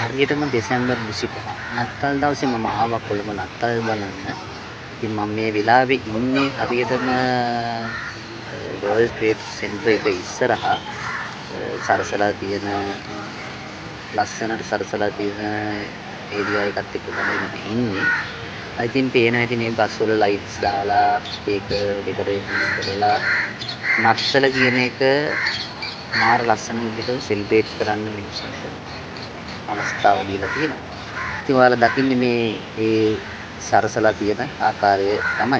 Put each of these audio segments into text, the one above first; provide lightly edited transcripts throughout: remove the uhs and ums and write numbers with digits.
හරියටම දෙසැම්බර් 25 නත්තල් දවසේ මම ආවා කොළඹ නත්තල් බලන්න. ඉතින් මම මේ වෙලාවේ ඉන්නේ හරියටම ගර්ල්ස් ට්‍රේඩ් සෙන්ටර් එක ඉස්සරහා සරසලා තියෙන ලස්සනට සරසලා තියෙන ඒරියා එකත් එක්ක තමයි මම ඉන්නේ. ඉතින් පේනවා ඉතින් මේ බස් වල ලයිට්ස් දාලා ස්පීකර් ඩෙකරේෂන්ස් කරලා නත්තල කියන එක මාර ලස්සන විදිහට සෙලිබ්‍රේට් කරන්න මිනිස්සුන්ට අවස්ථාව දීලා තියෙනවා. ඉතින් ඔයාලා දකින්නේ මේ සරසලා තියෙන ආකාරය තමයි.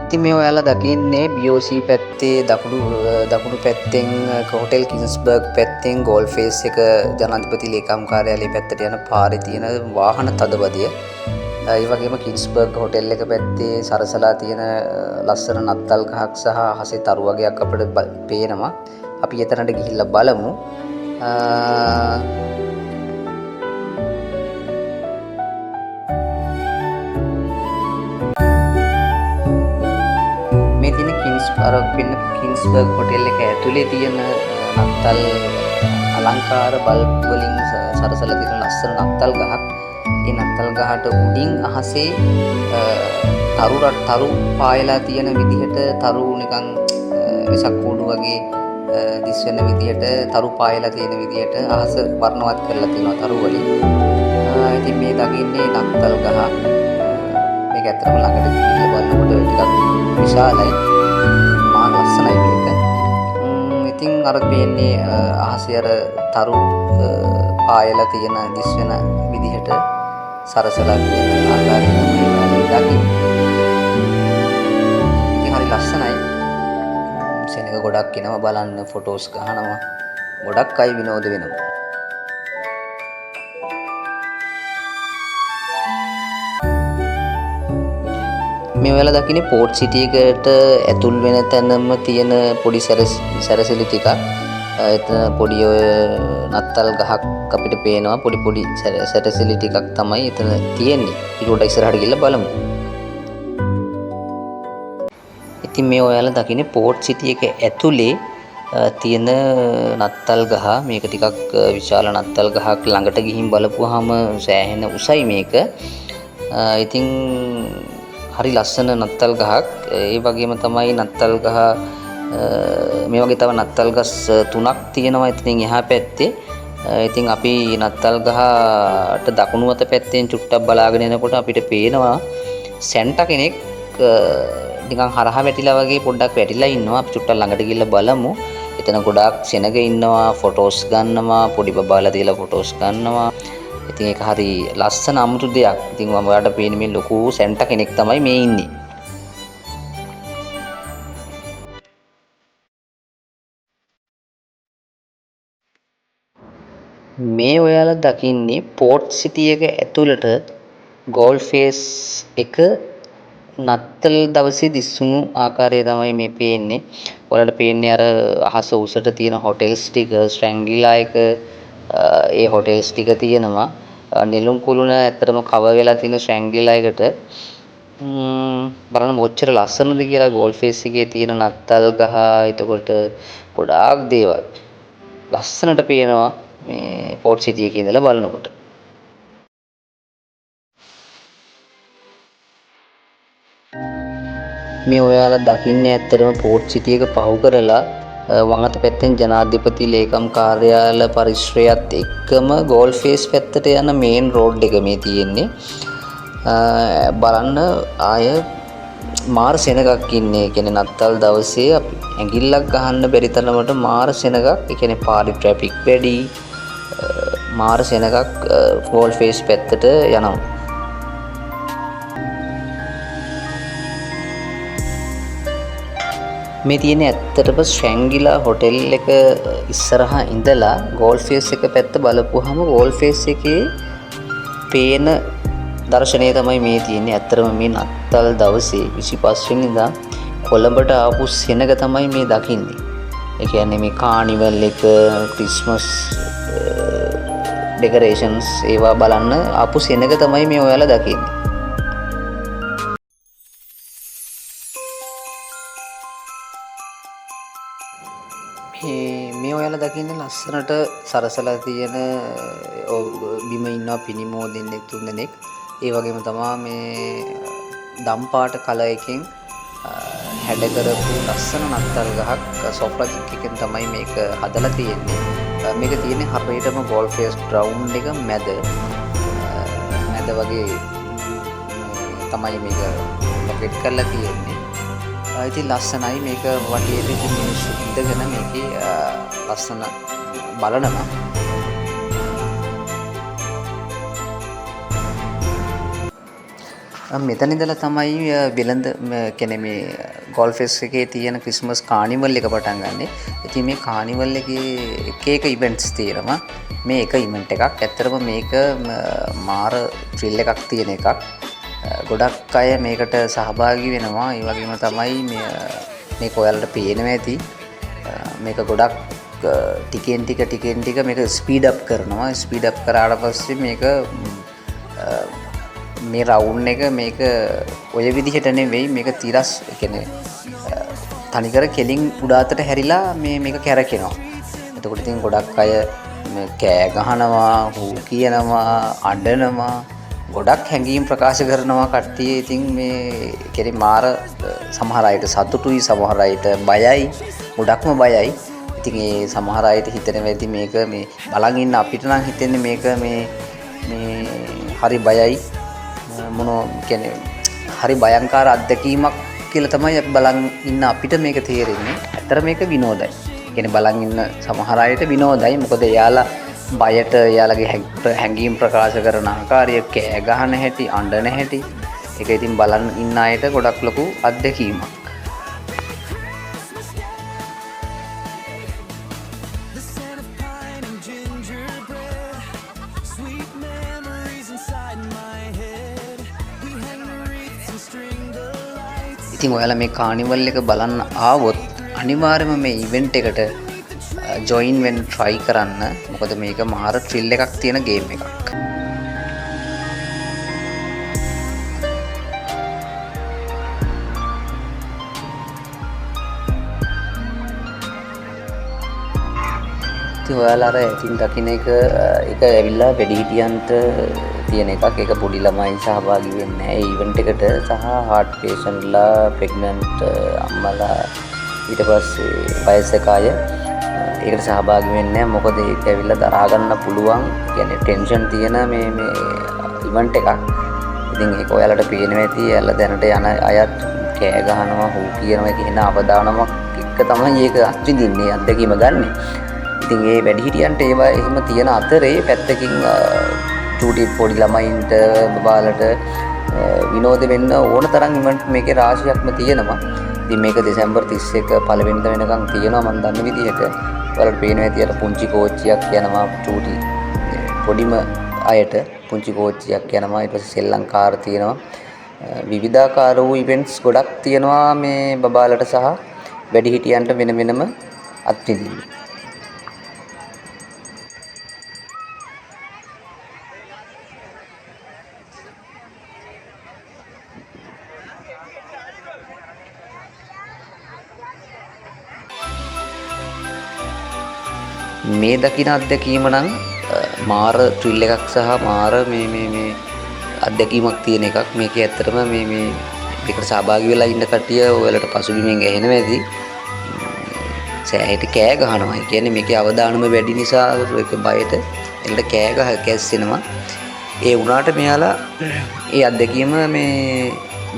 ඉතින් මේ ඔයාලා දකින්නේ BOC පැත්තේ දකුණු පැත්තෙන් හොටෙල් කින්ස්බර්ග් පැත්තෙන් ගෝල්ෆේස් එක ජනාධිපති ලේකම් කාර්යාලයේ පැත්තට යන පාරේ තියෙන වාහන තදබදිය. ඒ වගේම කින්ස්බර්ග් හොටෙල් එක පැත්තේ සරසලා තියෙන ලස්සන නත්තල් ගහක් සහ අහසේ තරු වගේක් අපිට පේනවා. අපි එතනට ගිහිල්ලා බලමු. මේ තියෙන කින්ස්බර්ග් හොටෙල් එක ඇතුලේ තියෙන නත්තල් අලංකාර බල්බ් වලින් සරසලා තියෙන ලස්සන නත්තල් ගහක්. ඒ නත්තල් ගහට උඩින් අහසේ තරු පායලා තියෙන විදිහට තරු නිකන් වෙසක් කූඩු වගේ දිස් වෙන විදිහට තරු පායලා තියෙන විදිහට අහස වර්ණවත් කරලා තියෙනවා තරු වලින්. ඉතින් මේ දකින්නේ නත්තල් ගහ. මේක ඇත්තටම ළඟට ගිහිල්ලා බලනකොට ටිකක් විශාලයි. මා ලස්සනයි මේක. ඉතින් අර පේන්නේ අහසේ අර තරු පායලා තියෙන දිස් වෙන විදිහට සරසලා තියෙන ආකාරය තමයි ඔයාලා දකින්නේ. ඉතින් හරි ලස්සනයි. සෙනඟ ගොඩක් එනවා බලන්න ෆොටෝස් ගහනවා. ගොඩක් අය විනෝද වෙනවා. මේ ඔයාලා දකින්නේ පෝට් සිටි එකට ඇතුල් වෙන තැනම තියෙන පොඩි සැරසිලි ටිකක්. එතන පොඩි ඔය නත්තල් ගහක් අපිට පේනවා. පොඩි සැරසිලි ටිකක් තමයි එතන තියෙන්නේ. ඊට ඉස්සරහට ගිහලා බලමු. ඉතින් මේ ඔයාලා දකින්නේ පෝට් සිටි එක ඇතුලේ තියෙන නත්තල් ගහ. මේක ටිකක් විශාල නත්තල් ගහක්. ළඟට ගිහින් බලපුවාම සෑහෙන උසයි මේක. ඉතින් හරි ලස්සන නත්තල් ගහක්. ඒ වගේම තමයි නත්තල් ගහ මේ වගේ තව නත්තල් ගස් 3ක් තියෙනවා ඉතින් එහා පැත්තේ. ඉතින් අපි නත්තල් ගහට දකුණු අත පැත්තෙන් චුට්ටක් බලාගෙන යනකොට අපිට පේනවා සැන්ටා කෙනෙක් නිකන් හරහා වැටිලා වගේ පොඩ්ඩක් වැටිලා ඉන්නවා. අපි චුට්ටක් ළඟට ගිහිල්ලා බලමු. එතන ගොඩාක් සෙනග ඉන්නවා. ෆොටෝස් ගන්නවා. පොඩි බබාලා තියලා ෆොටෝස් ගන්නවා. ඉතින් ඒක හරි ලස්සන අමුතු දෙයක්. ඉතින් මම ඔයාලට පේන්නේ මේ ලොකු සැන්ටා කෙනෙක් තමයි මේ ඉන්නේ. මේ ඔයාලා දකින්නේ පෝට් සිටි එක ඇතුළට ගෝල්ෆේස් එක නත්තල් දවසේ දිස්සුණු ආකාරය තමයි මේ පේන්නේ. ඔයාලට පේන්නේ අර අහස උසට තියෙන හොටෙල්ස් ටික ස්ට්‍රැන්ගිලා එක ඒ හොටෙල්ස් ටික තියෙනවා. නෙළුම් කුළුණ ඇත්තටම කවර් වෙලා තියෙන ස්ට්‍රැන්ගිලා එකට බලන්න මොච්චර ලස්සනද කියලා ගෝල්ෆේස් එකේ තියෙන නත්තල් ගහ. එතකොට ගොඩාක් දේවල් ලස්සනට පේනවා මේ පෝට් සිටි එකේ ඉඳලා බලනකොට. මේ ඔයාලා දකින්නේ ඇත්තටම පෝට් සිටි එක පහු කරලා වම් අත පැත්තෙන් ජනාධිපති ලේකම් කාර්යාල පරිශ්‍රයත් එක්කම ගෝල්ෆේස් පැත්තට යන මේන් රෝඩ් එක මේ තියෙන්නේ. බලන්න ආය මාර සෙනගක් ඉන්නේ. ඒ කියන්නේ නත්තල් දවසේ අපි ඇඟිල්ලක් ගහන්න බැරි තරමට මාර සෙනගක්. ඒ කියන්නේ පාරේ ට්‍රැෆික් වැඩි. මාර සෙනගක් ගෝල්ෆේස් පැත්තට යනවා. මේ තියෙන්නේ ඇත්තටම ස්ට්‍රැන්ගිලා හොටෙල් එක ඉස්සරහා ඉඳලා ගෝල්ෆේස් එක පැත්ත බලපුවාම ගෝල්ෆේස් එකේ පේන දර්ශනය තමයි මේ තියෙන්නේ. ඇත්තටම මේ නත්තල් දවසේ 25 වෙනිදා කොළඹට ආපු සෙනග තමයි මේ දකින්නේ. ඒ කියන්නේ මේ කානිවල් එක ක්‍රිස්මස් ඩෙකරේෂන්ස් ඒවා බලන්න ආපු සෙනග තමයි මේ ඔයාලා දකින්නේ. මේ ඔයාලා දකින්නේ ලස්සනට සරසලා තියෙන බිම ඉන්නවා පිනිමෝ දෙන්නෙක් තුන් දෙනෙක්. ඒ වගේම තමයි මේ දම් පාට කලර් එකෙන් හැඩ කරපු ලස්සන නත්තල් ගහක් සොෆ්ට්ලොජික් එකෙන් තමයි මේක හදලා තියෙන්නේ. මේක තියෙන්නේ හරියටම ගෝල්ඩ් ෆේස් ග්‍රවුන්ඩ් එක මැද වගේ තමයි මේක ලොකේට් කරලා තියෙන්නේ. ඉතින් ලස්සනයි මේක වටේට ඉතින් මිනිස්සු ඉඳගෙන මේකේ ලස්සන බලනවා. මෙතන ඉඳලා තමයි වෙළඳ කියන්නේ මේ ගෝල්ඩ් ෆෙස් එකේ තියෙන ක්‍රිස්මස් කානිවල් එක පටන් ගන්නෙ. ඉතින් මේ කානිවල් එකේ එක ඉවෙන්ට්ස් තියෙනවා. මේ එක ඉවෙන්ට් එකක්. ඇත්තටම මේක මාර ත්‍රිල් එකක් තියෙන එකක්. ගොඩක් අය මේකට සහභාගී වෙනවා. ඒ වගේම තමයි මේක ඔයාලට පේනවා ඇති. මේක ගොඩක් ටිකෙන් ටික මේක ස්පීඩ් අප් කරනවා. ස්පීඩ් අප් කරාට පස්සේ මේක මේ රවුන්ඩ් එක මේක ඔය විදිහට නෙවෙයි මේක තිරස් කියන්නේ තනිකර කෙලින් උඩාතට හැරිලා මේක කැරකෙනවා. එතකොට ඉතින් ගොඩක් අය කෑ ගහනවා, හූ කියනවා, අඬනවා, ගොඩක් හැඟීම් ප්‍රකාශ කරනවා කට්ටිය. ඉතින් මේ කියන්නේ මාර සමහර අයට සතුටුයි, සමහර අයට බයයි, ගොඩක්ම බයයි. ඉතින් ඒ සමහර අයට හිතෙනවා ඇති මේක මේ බලන් ඉන්න අපිට නම් හිතෙන්නේ මේක මේ හරි බයයි. මොනෝ කියන්නේ හරි භයංකාර අත්දැකීමක් කියලා තමයි අපි බලන් ඉන්න අපිට මේක තේරෙන්නේ. ඇත්තට මේක විනෝදයි. කියන්නේ බලන් ඉන්න සමහර අයට විනෝදයි. මොකද එයාලා බයට එයාලගේ හැඟීම් ප්‍රකාශ කරන ආකාරය, කෑ ගහන හැටි, අඬන හැටි ඒක ඉතින් බලන් ඉන්න අයට ගොඩක් ලොකු අත්දැකීමක්. ඉතින් ඔයාලා මේ කානිවල් එක බලන්න ආවොත් අනිවාර්යයෙන්ම මේ ඉවෙන්ට් එකට ජොයින් වෙන්න try කරන්න. මොකද මේක මාර ත්‍රිල් එකක් තියෙන ගේම් එකක්. ඉතින් ඔයාලා අර ඉතින් දකින්න එක ඇවිල්ලා වැඩිහිටියන්ට තියෙන එකක්. ඒක පොඩි ළමයි සහභාගී වෙන්නේ නැහැ ඒ ඉවෙන්ට් එකට. සහ හાર્ට් පේෂන්ට්ලා, ප්‍රෙග්නන්ට් අම්මලා, ඊට පස්සේ වයසක අය ඒකට සහභාගී වෙන්නේ නැහැ. මොකද ඒක ඇවිල්ලා දරා ගන්න පුළුවන් කියන්නේ ටෙන්ෂන් තියෙන මේ ඉවෙන්ට් එකක්. ඉතින් ඒක ඔයාලට පේනවා ඇති. එයාලා දැනට යන අයත් කෑ ගහනවා, හූ කියනවා කියන අවදානමක් එක්ක තමයි ඒක අත්විඳින්නේ, අත්දැකීම ගන්නෙ. ඉතින් ඒ වැඩිහිටියන්ට ඒවා එහෙම තියෙන අතරේ පැත්තකින් චූටි පොඩි ළමයින්ට බබාලට විනෝද වෙන්න ඕන තරම් ඉවෙන්ට් මේකේ රාශියක්ම තියෙනවා. ඉතින් මේක දෙසැම්බර් 31 පළවෙනිදා වෙනකන් තියෙනවා මම දන්න විදිහට. ඔයාලට පේනවා ඇති අර පුංචි කෝච්චියක් යනවා චූටි පොඩිම අයට පුංචි කෝච්චියක් යනවා. ඊට පස්සේ සෙල්ලම් කාර් තියෙනවා. විවිධාකාර වූ ඉවෙන්ට්ස් ගොඩක් තියෙනවා මේ බබාලට සහ වැඩිහිටියන්ට වෙන වෙනම අත්විඳින්න. මේ දකින අත්දැකීම නම් මාර ත්‍රිල් එකක් සහ මාර මේ අත්දැකීමක් තියෙන එකක්. මේක ඇත්තටම මේකට සහභාගී වෙලා ඉන්න කට්ටිය ඔයාලට පසුබිමින් ඇහෙනවා ඇති. සෑහෙට කෑ ගහනවා. ඒ කියන්නේ මේකේ අවදානම වැඩි නිසා ඒක බයට එලට කෑ කැස්සෙනවා. ඒ වුණාට මෙයාලා ඒ අත්දැකීම මේ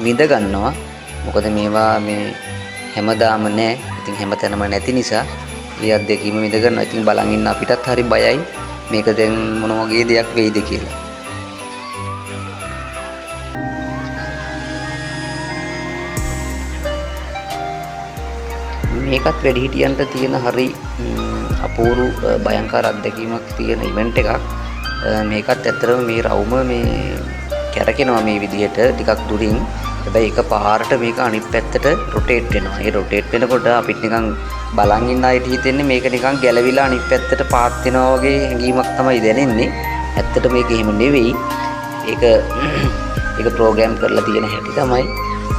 විඳ ගන්නවා. මොකද මේවා මේ හැමදාම නෑ. ඉතින් හැමතැනම නැති නිසා ඒ අත්දැකීම විඳ ගන්න. ඉතින් බලන් ඉන්න අපිටත් හරි බයයි මේක දැන් මොන වගේ දෙයක් වෙයිද කියලා. මේකත් වැඩිහිටියන්ට තියෙන හරි අපූර්ව භයංකාර අත්දැකීමක් තියෙන ඉවෙන්ට් එකක්. මේකත් ඇත්තටම මේ රවුම මේ කැරකෙනවා මේ විදිහට ටිකක් දුරින්. හැබැයි එක පාරට මේක අනිත් පැත්තට රොටේට් වෙනවා. ඒ රොටේට් වෙනකොට අපිට නිකන් බලන් ඉන්න අයට හිතෙන්නේ මේක නිකන් ගැලවිලා අනිත් පැත්තට පාත් වෙනවා වගේ හැඟීමක් තමයි දැනෙන්නේ. ඇත්තට මේක එහෙම නෙවෙයි. ඒක ප්‍රෝග්‍රෑම් කරලා තියෙන හැටි තමයි.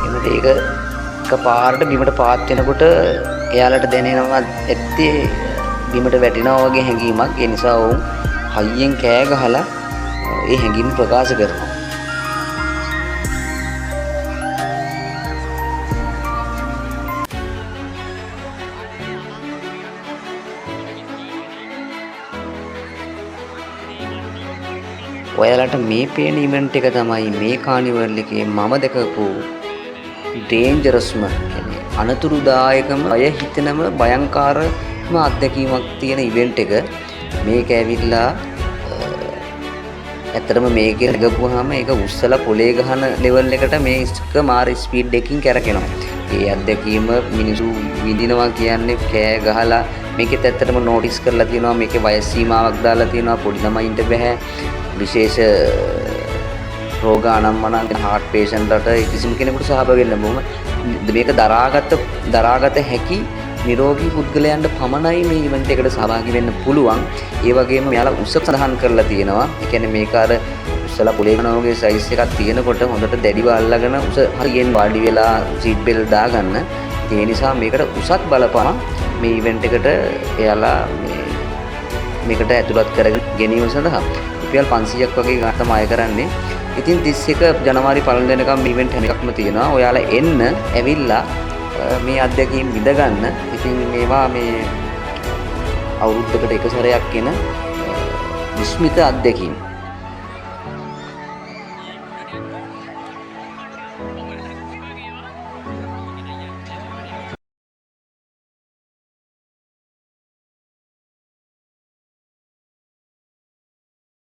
එනකොට ඒක එක පාරට බිමට පාත් වෙනකොට එයාලට දැනෙනවා ඇත්තේ බිමට වැටෙනවා වගේ හැඟීමක්. ඒ නිසා ඔවුන් හයියෙන් කෑ ගහලා ඒ හැඟීම ප්‍රකාශ කරනවා. ඔයාලට මේ පේන ඉවෙන්ට් එක තමයි මේ කානිවල් එකේ මම දැකපු ඩේන්ජරස්ම කියන්නේ අනතුරුදායකම අය හිතනම භයංකාරම අත්දැකීමක් තියෙන ඉවෙන්ට් එක. මේක ඇවිල්ලා ඇත්තටම මේකේ ගගපුවාම ඒක උස්සලා පොලේ ගහන ලෙවල් එකට මේ එක මාර ස්පීඩ් එකකින් කැරකෙනවා. ඒ අත්දැකීම මිනිසු විඳිනවා කියන්නේ කෑ ගහලා. මේකෙත් ඇත්තටම නෝටිස් කරලා තියෙනවා මේකේ වයස් සීමාවක් දාලා තියෙනවා. පොඩි ළමයින්ට බෑ. විශේෂ රෝග අනම්මන හાર્ට් පේෂන්ට්ලට කිසිම කෙනෙකුට සහභාගී වෙන්න බෑ. මේක දරාගත හැකි නිරෝගී පුද්ගලයන්ට පමණයි මේ ඉවෙන්ට් එකට සහභාගී වෙන්න පුළුවන්. ඒ වගේම මෙයාලා උස සඳහන් කරලා තියෙනවා. ඒ කියන්නේ මේක අර උස්සලා පුලේ කරන වගේ සයිස් එකක් තියෙනකොට හොඳට දැඩිව අල්ලගෙන උස හරියෙන් වාඩි වෙලා සීට් බෙල්ට් දාගන්න. ඒ නිසා මේකට උසත් බලපාන මේ ඉවෙන්ට් එකට එයාලා මේකට ඇතුළත් කරගෙන ගැනීම සඳහා රුපියල් 500ක් වගේ ගන්න තමයි අය කරන්නේ. ඉතින් 31 ජනවාරි 1 වෙනිදාකම් මේ ඉවෙන්ට් එකක්ම තියෙනවා. ඔයාලා එන්න ඇවිල්ලා මේ අත්දැකීම් විඳ ගන්න. ඉතින් මේවා මේ අවුරුද්දකට එක සැරයක් එන විස්මිත අත්දැකීම්.